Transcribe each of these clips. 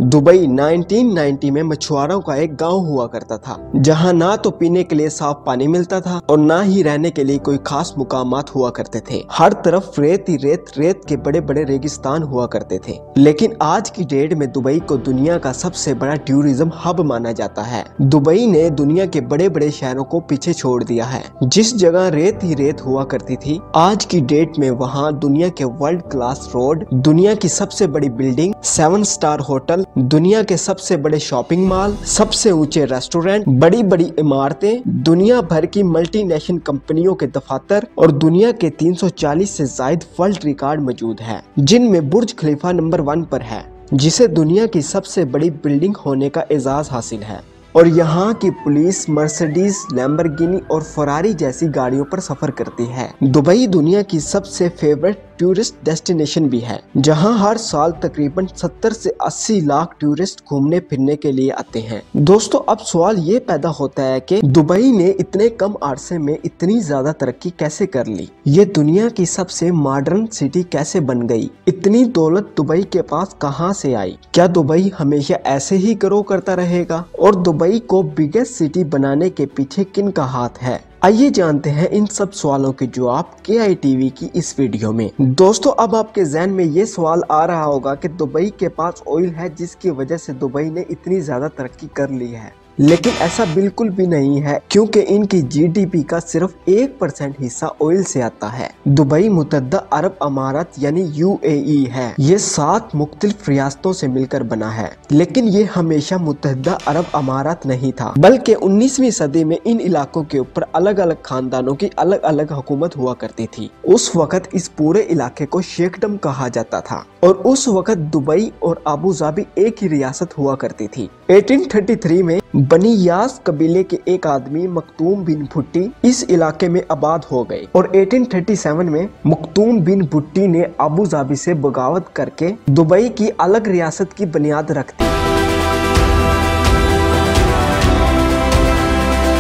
Dubai 1990 में मछुआरों का एक गांव हुआ करता था, जहां ना तो पीने के लिए साफ पानी मिलता था और ना ही रहने के लिए कोई खास मुकामात हुआ करते थे। हर तरफ रेत ही रेत के बड़े बड़े रेगिस्तान हुआ करते थे। लेकिन आज की डेट में दुबई को दुनिया का सबसे बड़ा टूरिज्म हब माना जाता है। दुबई ने दुनिया के बड़े बड़े शहरों को पीछे छोड़ दिया है। जिस जगह रेत ही रेत हुआ करती थी, आज की डेट में वहाँ दुनिया के वर्ल्ड क्लास रोड, दुनिया की सबसे बड़ी बिल्डिंग, 7 स्टार होटल, दुनिया के सबसे बड़े शॉपिंग मॉल, सबसे ऊंचे रेस्टोरेंट, बड़ी बड़ी इमारतें, दुनिया भर की मल्टीनेशनल कंपनियों के दफातर और दुनिया के 340 से ज्यादा वर्ल्ड रिकॉर्ड मौजूद है, जिनमें बुर्ज खलीफा नंबर 1 पर है, जिसे दुनिया की सबसे बड़ी बिल्डिंग होने का एजाज हासिल है। और यहाँ की पुलिस मर्सिडीज, लैम्बोर्गिनी और फरारी जैसी गाड़ियों पर सफर करती है। दुबई दुनिया की सबसे फेवरेट टूरिस्ट डेस्टिनेशन भी है, जहाँ हर साल तकरीबन 70 से 80 लाख टूरिस्ट घूमने फिरने के लिए आते हैं। दोस्तों, अब सवाल ये पैदा होता है कि दुबई ने इतने कम अरसे में इतनी ज्यादा तरक्की कैसे कर ली? ये दुनिया की सबसे मॉडर्न सिटी कैसे बन गई? इतनी दौलत दुबई के पास कहाँ से आई? क्या दुबई हमेशा ऐसे ही ग्रो करता रहेगा? और दुबई को बिगेस्ट सिटी बनाने के पीछे किन का हाथ है? आइए जानते हैं इन सब सवालों के जवाब KITV की इस वीडियो में। दोस्तों, अब आपके जहन में ये सवाल आ रहा होगा कि दुबई के पास ऑयल है, जिसकी वजह से दुबई ने इतनी ज्यादा तरक्की कर ली है। लेकिन ऐसा बिल्कुल भी नहीं है, क्योंकि इनकी GDP का सिर्फ 1% हिस्सा ऑयल से आता है। दुबई मुत्तहदा अरब अमारात यानी UAE है। ये 7 मुख्तलिफ रियासतों से मिलकर बना है, लेकिन ये हमेशा मुत्तहदा अरब अमारात नहीं था, बल्कि 19वीं सदी में इन इलाकों के ऊपर अलग अलग खानदानों की अलग अलग हुकूमत हुआ करती थी। उस वक्त इस पूरे इलाके को शेखडम कहा जाता था और उस वक्त दुबई और अबू धाबी एक ही रियासत हुआ करती थी। 1833 में बनी यास कबीले के एक आदमी मखदूम बिन भुट्टी इस इलाके में आबाद हो गए और 1837 में मखदूम बिन भुट्टी ने अबू धाबी से बगावत करके दुबई की अलग रियासत की बुनियाद रख दी।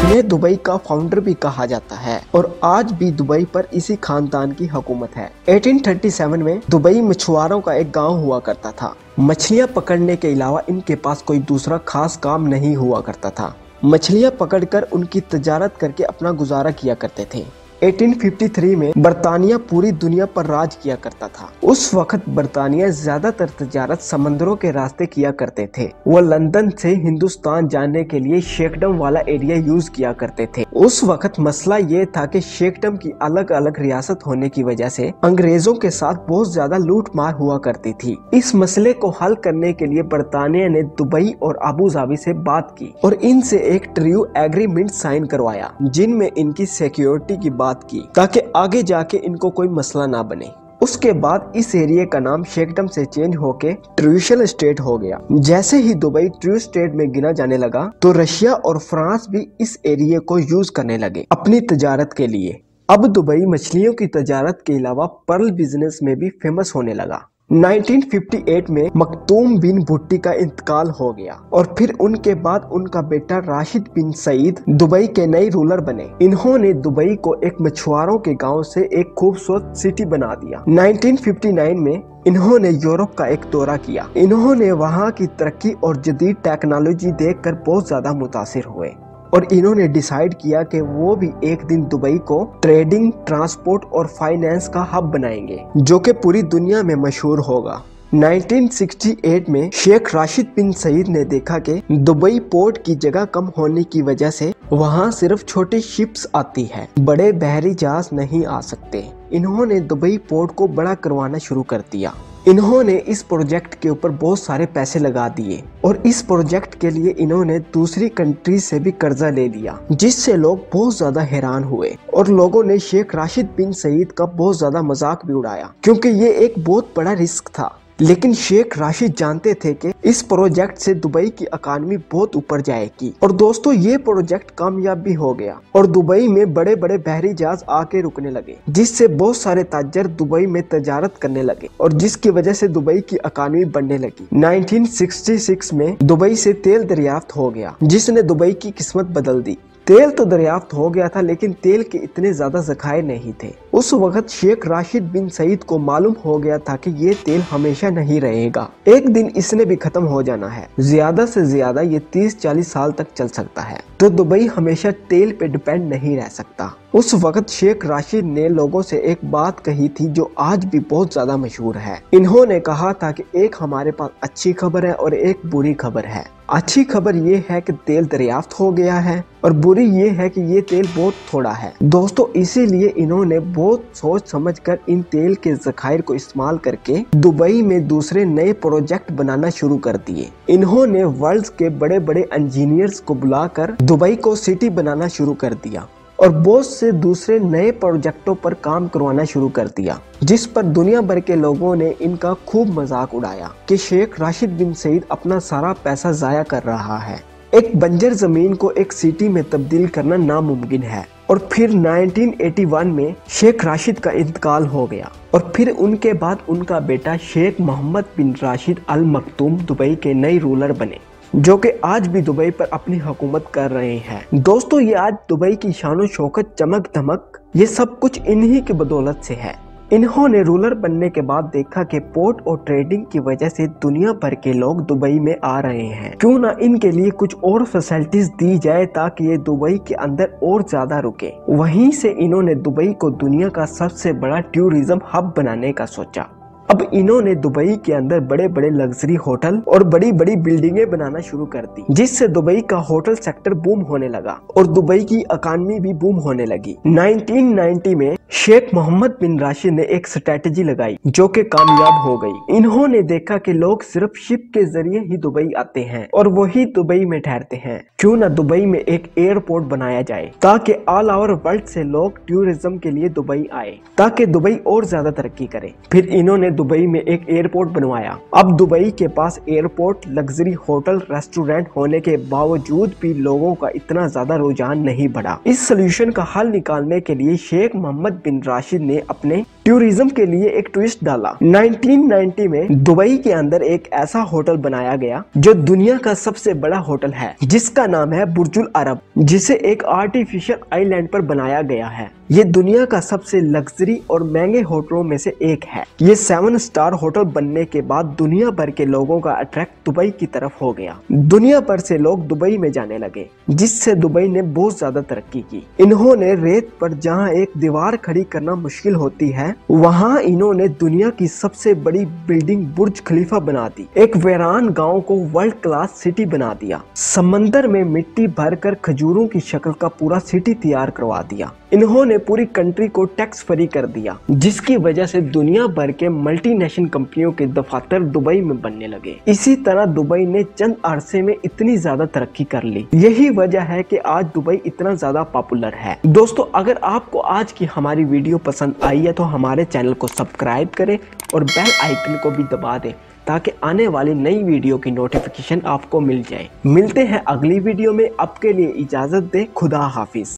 इन्हें दुबई का फाउंडर भी कहा जाता है और आज भी दुबई पर इसी खानदान की हुकूमत है। 1837 में दुबई मछुआरों का एक गांव हुआ करता था। मछलियां पकड़ने के अलावा इनके पास कोई दूसरा खास काम नहीं हुआ करता था। मछलियां पकड़कर उनकी तजारत करके अपना गुजारा किया करते थे। 1853 में बरतानिया पूरी दुनिया पर राज किया करता था। उस वक्त बरतानिया ज्यादातर तजारत समंदरों के रास्ते किया करते थे। वो लंदन से हिंदुस्तान जाने के लिए शेखडम वाला एरिया यूज किया करते थे। उस वक्त मसला ये था कि शेखडम की अलग अलग रियासत होने की वजह से अंग्रेजों के साथ बहुत ज्यादा लूट मार हुआ करती थी। इस मसले को हल करने के लिए बरतानिया ने दुबई और अबू धाबी से बात की और इनसे एक ट्रियो एग्रीमेंट साइन करवाया, जिनमें इनकी सिक्योरिटी की बात की, ताकि आगे जाके इनको कोई मसला ना बने। उसके बाद इस एरिया का नाम शेखडम से चेंज होके ट्रूशल स्टेट हो गया। जैसे ही दुबई ट्रू स्टेट में गिना जाने लगा, तो रशिया और फ्रांस भी इस एरिया को यूज करने लगे अपनी तजारत के लिए। अब दुबई मछलियों की तजारत के अलावा पर्ल बिजनेस में भी फेमस होने लगा। 1958 में मखदूम बिन भुट्टी का इंतकाल हो गया और फिर उनके बाद उनका बेटा राशिद बिन सईद दुबई के नए रूलर बने। इन्होंने दुबई को एक मछुआरों के गांव से एक खूबसूरत सिटी बना दिया। 1959 में इन्होंने यूरोप का एक दौरा किया। इन्होंने वहां की तरक्की और जदीद टेक्नोलॉजी देखकर बहुत ज्यादा मुतासिर हुए और इन्होंने डिसाइड किया कि वो भी एक दिन दुबई को ट्रेडिंग, ट्रांसपोर्ट और फाइनेंस का हब बनाएंगे, जो कि पूरी दुनिया में मशहूर होगा। 1968 में शेख राशिद बिन सईद ने देखा कि दुबई पोर्ट की जगह कम होने की वजह से वहाँ सिर्फ छोटी शिप्स आती है, बड़े बहरी जहाज नहीं आ सकते। इन्होंने दुबई पोर्ट को बड़ा करवाना शुरू कर दिया। इन्होंने इस प्रोजेक्ट के ऊपर बहुत सारे पैसे लगा दिए और इस प्रोजेक्ट के लिए इन्होंने दूसरी कंट्री से भी कर्जा ले लिया, जिससे लोग बहुत ज्यादा हैरान हुए और लोगों ने शेख राशिद बिन सईद का बहुत ज्यादा मजाक भी उड़ाया, क्योंकि ये एक बहुत बड़ा रिस्क था। लेकिन शेख राशिद जानते थे कि इस प्रोजेक्ट से दुबई की इकॉनमी बहुत ऊपर जाएगी। और दोस्तों, ये प्रोजेक्ट कामयाब भी हो गया और दुबई में बड़े बड़े बहरी जहाज आके रुकने लगे, जिससे बहुत सारे ताजर दुबई में तजारत करने लगे और जिसकी वजह से दुबई की इकॉनमी बढ़ने लगी। 1966 में दुबई से तेल दरियाफ्त हो गया, जिसने दुबई की किस्मत बदल दी। तेल तो दरियाफ्त हो गया था, लेकिन तेल के इतने ज्यादा ज़खायर नहीं थे। उस वक्त शेख राशिद बिन सईद को मालूम हो गया था कि ये तेल हमेशा नहीं रहेगा, एक दिन इसने भी खत्म हो जाना है। ज्यादा से ज्यादा ये 30-40 साल तक चल सकता है, तो दुबई हमेशा तेल पे डिपेंड नहीं रह सकता। उस वक्त शेख राशिद ने लोगों से एक बात कही थी जो आज भी बहुत ज्यादा मशहूर है। इन्होंने कहा था कि एक हमारे पास अच्छी खबर है और एक बुरी खबर है। अच्छी खबर ये है कि तेल दरियाफ्त हो गया है और बुरी ये है कि ये तेल बहुत थोड़ा है। दोस्तों इसीलिए इन्होंने बहुत सोच समझकर इन तेल के ज़खायर को इस्तेमाल करके दुबई में दूसरे नए प्रोजेक्ट बनाना शुरू कर दिए। इन्होंने वर्ल्ड के बड़े बड़े इंजीनियर्स को बुलाकर दुबई को सिटी बनाना शुरू कर दिया और बहुत से दूसरे नए प्रोजेक्टों पर काम करवाना शुरू कर दिया, जिस पर दुनिया भर के लोगों ने इनका खूब मजाक उड़ाया कि शेख राशिद बिन सईद अपना सारा पैसा जाया कर रहा है। एक बंजर जमीन को एक सिटी में तब्दील करना नामुमकिन है। और फिर 1981 में शेख राशिद का इंतकाल हो गया और फिर उनके बाद उनका बेटा शेख मोहम्मद बिन राशिद अल मखदूम दुबई के नए रूलर बने, जो कि आज भी दुबई पर अपनी हुकूमत कर रहे हैं। दोस्तों ये आज दुबई की शानो शौकत, चमक धमक, ये सब कुछ इन्हीं की बदौलत से है। इन्होंने रूलर बनने के बाद देखा कि पोर्ट और ट्रेडिंग की वजह से दुनिया भर के लोग दुबई में आ रहे हैं, क्यों ना इनके लिए कुछ और फैसिलिटीज दी जाए ताकि ये दुबई के अंदर और ज्यादा रुके। वहीं से इन्होंने दुबई को दुनिया का सबसे बड़ा टूरिज्म हब बनाने का सोचा। अब इन्होंने दुबई के अंदर बड़े बड़े लग्जरी होटल और बड़ी बड़ी बिल्डिंगें बनाना शुरू कर दी, जिससे दुबई का होटल सेक्टर बूम होने लगा और दुबई की इकॉनमी भी बूम होने लगी। 1990 में शेख मोहम्मद बिन राशिद ने एक स्ट्रेटजी लगाई जो कि कामयाब हो गई। इन्होंने देखा कि लोग सिर्फ शिप के जरिए ही दुबई आते हैं और वही दुबई में ठहरते हैं, क्यों ना दुबई में एक एयरपोर्ट बनाया जाए ताकि ऑल ओवर वर्ल्ड से लोग टूरिज्म के लिए दुबई आए, ताकि दुबई और ज्यादा तरक्की करे। फिर इन्होंने दुबई में एक एयरपोर्ट बनवाया। अब दुबई के पास एयरपोर्ट, लग्जरी होटल, रेस्टोरेंट होने के बावजूद भी लोगों का इतना ज्यादा रुझान नहीं बढ़ा। इस सोल्यूशन का हल निकालने के लिए शेख मोहम्मद बिन राशिद ने अपने टूरिज्म के लिए एक ट्विस्ट डाला। 1990 में दुबई के अंदर एक ऐसा होटल बनाया गया जो दुनिया का सबसे बड़ा होटल है, जिसका नाम है बुर्जुल अरब, जिसे एक आर्टिफिशियल आइलैंड पर बनाया गया है। ये दुनिया का सबसे लग्जरी और महंगे होटलों में से एक है। ये 7 स्टार होटल बनने के बाद दुनिया भर के लोगों का अट्रैक्ट दुबई की तरफ हो गया। दुनिया भर से लोग दुबई में जाने लगे, जिससे दुबई ने बहुत ज्यादा तरक्की की। इन्होंने रेत पर जहां एक दीवार खड़ी करना मुश्किल होती है, वहां इन्होंने दुनिया की सबसे बड़ी बिल्डिंग बुर्ज खलीफा बना दी। एक वीरान गांव को वर्ल्ड क्लास सिटी बना दिया। समंदर में मिट्टी भरकर खजूरों की शक्ल का पूरा सिटी तैयार करवा दिया। इन्होंने पूरी कंट्री को टैक्स फ्री कर दिया, जिसकी वजह से दुनिया भर के मल्टीनेशनल कंपनियों के दफातर दुबई में बनने लगे। इसी तरह दुबई ने चंद अरसे में इतनी ज्यादा तरक्की कर ली। यही वजह है कि आज दुबई इतना ज्यादा पॉपुलर है। दोस्तों अगर आपको आज की हमारी वीडियो पसंद आई है तो हमारे चैनल को सब्सक्राइब करें और बेल आइकन को भी दबा दें, ताकि आने वाली नई वीडियो की नोटिफिकेशन आपको मिल जाए। मिलते हैं अगली वीडियो में, अब के लिए इजाजत दें। खुदा हाफिज।